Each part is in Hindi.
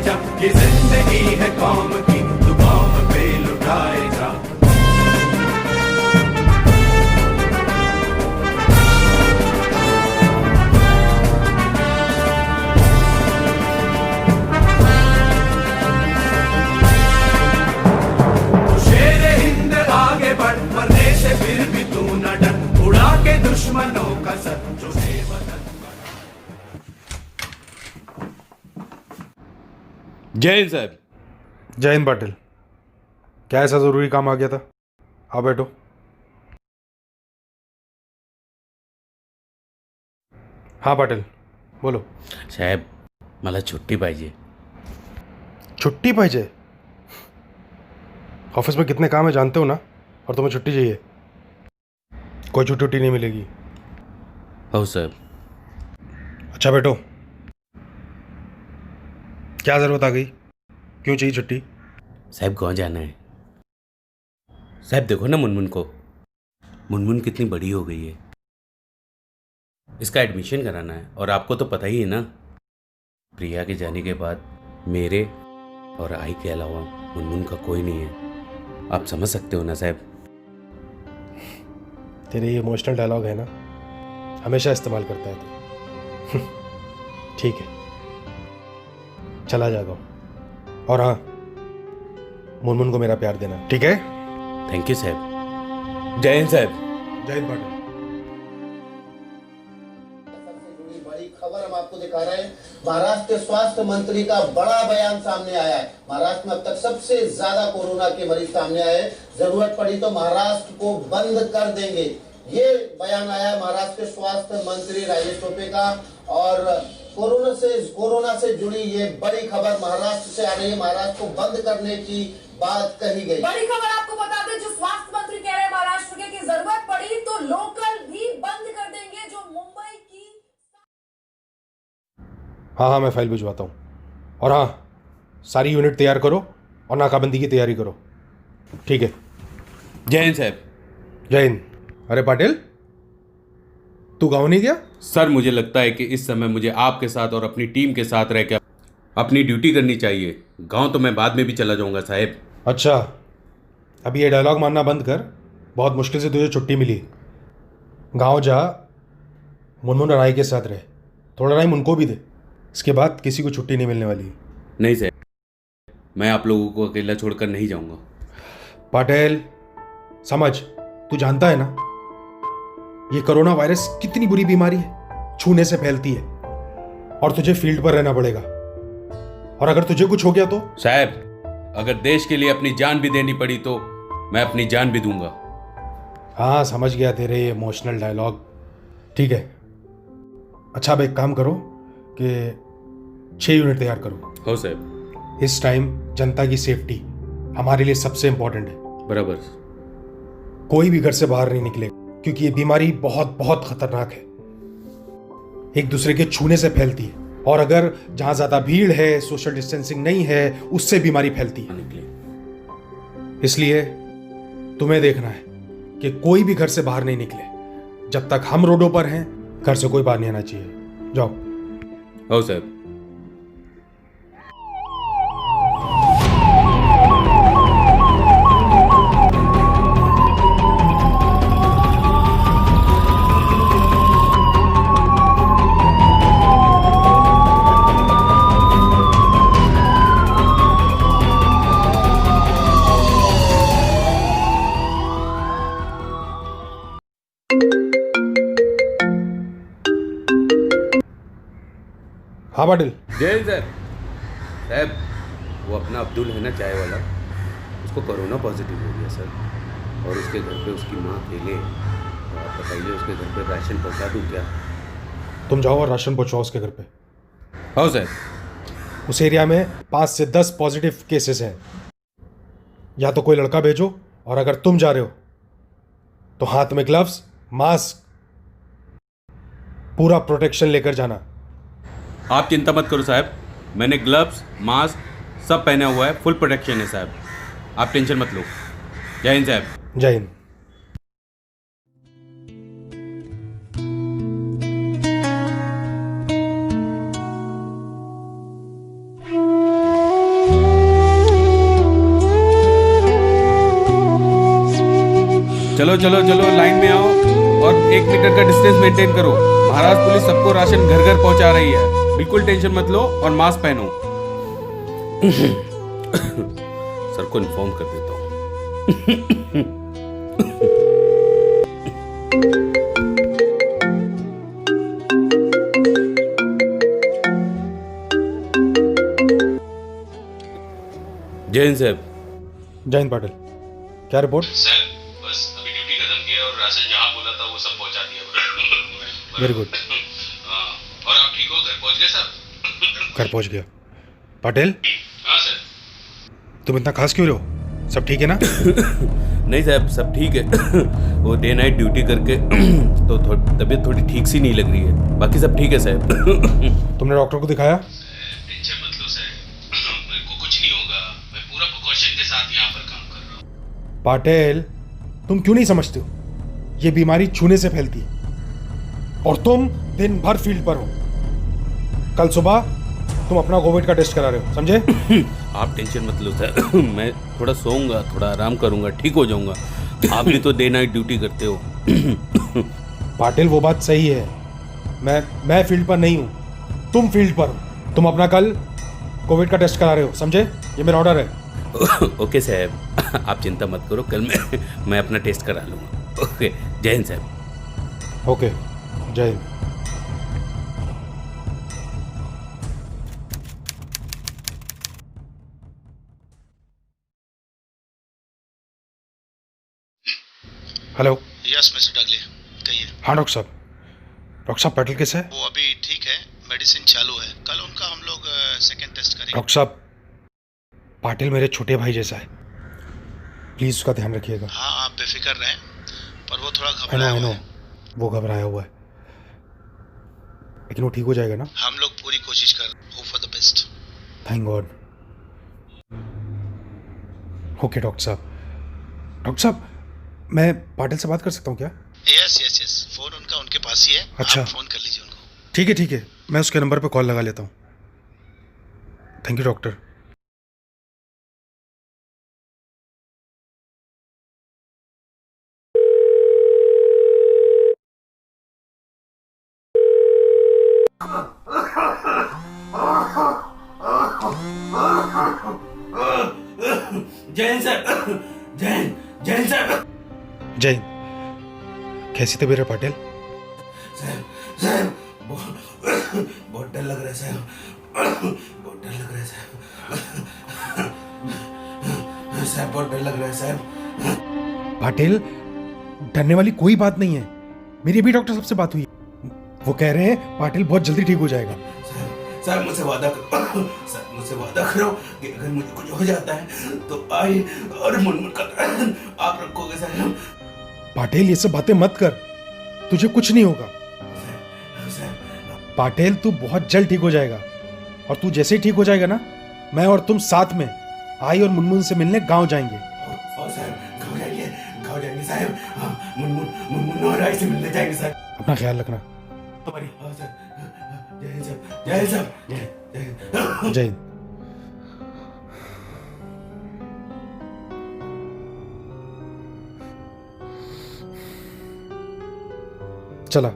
जा, ये जिंदगी है कौम की, तू कौम पे लुटाए जा। तू शेरे हिंद आगे बढ़, मरने से फिर भी तू न डर, उड़ा के दुश्मनों का सर जो वतन। जय हिंद साहब। जय हिंद पाटिल। क्या ऐसा ज़रूरी काम आ गया था? आओ बैठो। हाँ पाटिल बोलो। साहेब मला छुट्टी पाहिजे. छुट्टी पाहिजे? ऑफिस में कितने काम है जानते हो ना, और तुम्हें छुट्टी चाहिए? कोई छुट्टी नहीं मिलेगी। हो साहब. अच्छा बैठो। क्या ज़रूरत आ गई? क्यों चाहिए छुट्टी? साहब गाँव जाना है. साहब देखो ना मुनमुन को. मुनमुन कितनी बड़ी हो गई है. इसका एडमिशन कराना है, और आपको तो पता ही है ना, प्रिया के जाने के बाद मेरे और आई के अलावा मुनमुन का कोई नहीं है. आप समझ सकते हो ना साहब. तेरे ये इमोशनल डायलॉग है ना, हमेशा इस्तेमाल करता है तू. ठीक है, चला जाएगा. और हाँ, मुनमुन को मेरा प्यार देना, ठीक है? थैंक यू साहब. जय हिंद साहब. जय हिंद पाटिल. बड़ी खबर हम आपको दिखा रहे हैं. महाराष्ट्र के स्वास्थ्य मंत्री का बड़ा बयान सामने आया है. महाराष्ट्र में अब तक सबसे ज्यादा कोरोना के मरीज सामने आए. जरूरत पड़ी तो महाराष्ट्र को बंद कर देंगे, ये बयान आया है महाराष्ट्र के स्वास्थ्य मंत्री राजेश टोपे का. और कोरोना से जुड़ी ये बड़ी खबर महाराष्ट्र से आ रही है. महाराष्ट्र को बंद करने की बात कही गई. बड़ी खबर आपको बता दें, जो स्वास्थ्य मंत्री कह रहे हैं महाराष्ट्र के कि जरूरत पड़ी तो लोकल भी बंद कर देंगे. जो मुंबई की हाँ, मैं फाइल भिजवाता हूँ. और हाँ, सारी यूनिट तैयार करो और नाकाबंदी की तैयारी करो, ठीक है? जय हिंद साहब. जय हिंद. अरे पाटिल, तू गाँव नहीं गया? सर मुझे लगता है कि इस समय मुझे आपके साथ और अपनी टीम के साथ रहकर अपनी ड्यूटी करनी चाहिए. गांव तो मैं बाद में भी चला जाऊंगा साहब. अच्छा, अभी ये डायलॉग मारना बंद कर. बहुत मुश्किल से तुझे छुट्टी मिली. गांव जा, मुनमुन और आई के साथ रहे. थोड़ा टाइम उनको भी दे. इसके बाद किसी को छुट्टी नहीं मिलने वाली. नहीं साहब, मैं आप लोगों को अकेला छोड़कर नहीं जाऊंगा. पाटिल समझ, तू जानता है ना ये कोरोना वायरस कितनी बुरी बीमारी है, छूने से फैलती है, और तुझे फील्ड पर रहना पड़ेगा. और अगर तुझे कुछ हो गया तो? साहब अगर देश के लिए अपनी जान भी देनी पड़ी तो मैं अपनी जान भी दूंगा. हाँ समझ गया तेरे ये इमोशनल डायलॉग. ठीक है, अच्छा अब एक काम करो कि 6 यूनिट तैयार करो. हो साहब. इस टाइम जनता की सेफ्टी हमारे लिए सबसे इंपॉर्टेंट है. बराबर. कोई भी घर से बाहर नहीं निकले, क्योंकि ये बीमारी बहुत बहुत खतरनाक है. एक दूसरे के छूने से फैलती है, और अगर जहां ज्यादा भीड़ है, सोशल डिस्टेंसिंग नहीं है, उससे बीमारी फैलती है. इसलिए तुम्हें देखना है कि कोई भी घर से बाहर नहीं निकले. जब तक हम रोडों पर हैं, घर से कोई बाहर नहीं आना चाहिए. जाओ. हो साहब. हाँ पाटिल. जय हिंद साहब. साहब वो अपना अब्दुल है ना चाय वाला, उसको कोरोना पॉजिटिव हो गया सर, और उसके घर पे उसकी माँ अकेले. तो आप बताइए उसके घर पे राशन पहुँचा दूँ क्या? तुम जाओ और राशन पहुंचाओ उसके घर पे. हो साहब. उस एरिया में 5 से 10 पॉजिटिव केसेस हैं. या तो कोई लड़का भेजो, और अगर तुम जा रहे हो तो हाथ में ग्लव्स, मास्क, पूरा प्रोटेक्शन लेकर जाना. आप चिंता मत करो साहब, मैंने ग्लव्स, मास्क सब पहना हुआ है. फुल प्रोटेक्शन है साहब, आप टेंशन मत लो. जय हिंद साहब. जय हिंद. चलो चलो चलो, लाइन में आओ और 1 मीटर का डिस्टेंस मेंटेन करो। महाराष्ट्र पुलिस सबको राशन घर घर पहुंचा रही है, बिल्कुल टेंशन मत लो और मास्क पहनो। सर को इन्फॉर्म कर देता हूँ। जय हिंद साहब। जय हिंद पाटिल, क्या रिपोर्ट? सर बस अभी ड्यूटी खत्म की है और राशन जहाँ बोला था वो सब पहुंचा दिया। Very good. और आप ठीक हो? घर पहुंच गए सर? घर पहुंच गया। पाटिल, हाँ सर। तुम इतना खास क्यों रहो? सब ठीक है ना? नहीं साहब, सब ठीक है। वो डे नाइट ड्यूटी करके तो तबीयत थोड़ी ठीक सी नहीं लग रही है, बाकी सब ठीक है साहब। तुमने डॉक्टर को दिखाया? टेंशन मत लो साहब, मेरे को कुछ नहीं होगा। मैं पूरा प्रिकॉशन के साथ यहाँ पर काम कर रहा हूँ। पाटिल, तुम क्यों नहीं समझते हो? ये बीमारी छूने से फैलती है और तुम दिन भर फील्ड पर हो। कल सुबह तुम अपना कोविड का टेस्ट करा रहे हो, समझे? आप टेंशन मत लो सर। मैं थोड़ा सोऊंगा, थोड़ा आराम करूंगा, ठीक हो जाऊंगा। आप भी तो डे नाइट ड्यूटी करते हो। पाटिल, वो बात सही है। मैं फील्ड पर नहीं हूँ, तुम फील्ड पर हो। तुम अपना कल कोविड का टेस्ट करा रहे हो, समझे? ये मेरा ऑर्डर है। ओके साहब, आप चिंता मत करो, कल मैं अपना टेस्ट करा लूँगा। ओके, जय हिंद साहब। ओके, जय हिंद। हेलो। यस मिस्टर डगले, कहिए। हाँ डॉक्टर साहब। डॉक्टर साहब, पाटिल कैसा है? वो अभी ठीक है, मेडिसिन चालू है। कल उनका हम लोग सेकेंड टेस्ट करेंगे। डॉक्टर साहब, पाटिल मेरे छोटे भाई जैसा है, प्लीज़ उसका ध्यान रखिएगा। हाँ, आप बेफिक्र रहें, पर वो थोड़ा आई घबराया हुआ नो, है। वो घबराया हुआ है, लेकिन वो ठीक हो जाएगा ना? हम लोग पूरी कोशिश कर, hope for the best. Thank God. Okay doctor साहब। डॉक्टर साहब, मैं पाटिल से बात कर सकता हूँ क्या? यस यस यस, फोन उनका उनके पास ही है। अच्छा। आप फोन कर लीजिए उनको। ठीक है, मैं उसके नंबर पे कॉल लगा लेता हूँ। Thank you doctor. जय हिंद सर। जय हिंद, जय हिंद सर। जय हिंद। कैसी तबीयत है पाटिल? साहब बहुत डर लग रहा है साहब, बहुत डर लग रहा है साहब। साहब बहुत डर लग रहा है साहब। पाटिल, डरने वाली कोई बात नहीं है। मेरी भी डॉक्टर साहब से बात हुई, वो कह रहे हैं पाटिल बहुत जल्दी ठीक हो जाएगा। साहब मुझसे वादा करो, साहब मुझसे वादा करो कि अगर मुझे कुछ हो जाता है तो आई और मुनमुन का आप रखोगे साहब। पाटिल, ये सब बातें मत कर, तुझे कुछ नहीं होगा। पाटिल, तू बहुत जल्द ठीक हो जाएगा, और तू जैसे ही ठीक हो जाएगा ना, मैं और तुम साथ में आई और मुनमुन से मिलने गांव जाएंगे। गाँव जाएंगे साहब। हाँ, मुनमुन और आई से मिलने जाएंगे साहब। अपना ख्याल रखना। तुम्हारी जय हिंद साहब, जय हिंद साहब, जय हिंद। जय हिंद। चला।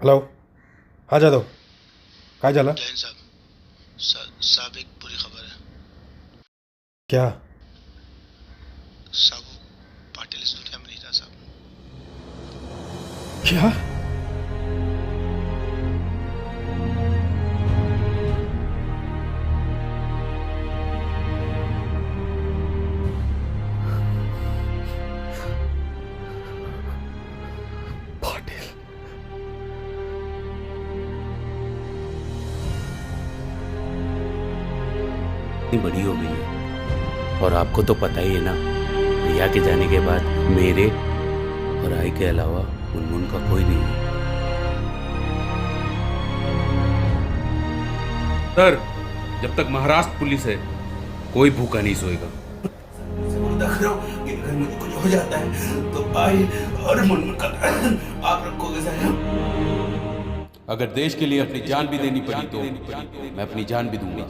हेलो। हाँ जादव, काय झालं? जैन साहब, साहब एक बुरी खबर है। क्या? साहब, पाटिल इस दुनिया में नहीं रहा साहब। क्या? पाटिल। बड़ी हो गई है और आपको तो पता ही है ना, भैया के जाने के बाद मेरे और आई के अलावा मुनमुन का कोई नहीं है। सर, जब तक महाराष्ट्र पुलिस है कोई भूखा नहीं सोएगा। हो जाता है तो भाई और मुनमुन आप रखोगे साहब। अगर देश के लिए अपनी जान भी देनी पड़ी तो मैं अपनी जान भी दूंगा।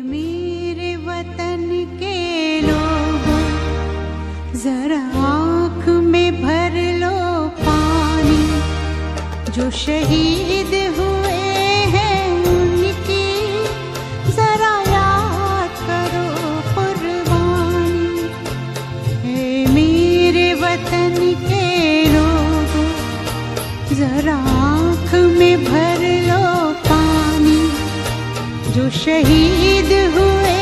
मेरे वतन के लोगों, जरा आँख में भर लो पानी। जो शहीद हुए हैं उनकी जरा याद करो कुर्बानी। हे मेरे वतन के लोगों, जरा आँख में भर लो पानी। जो शहीद हुए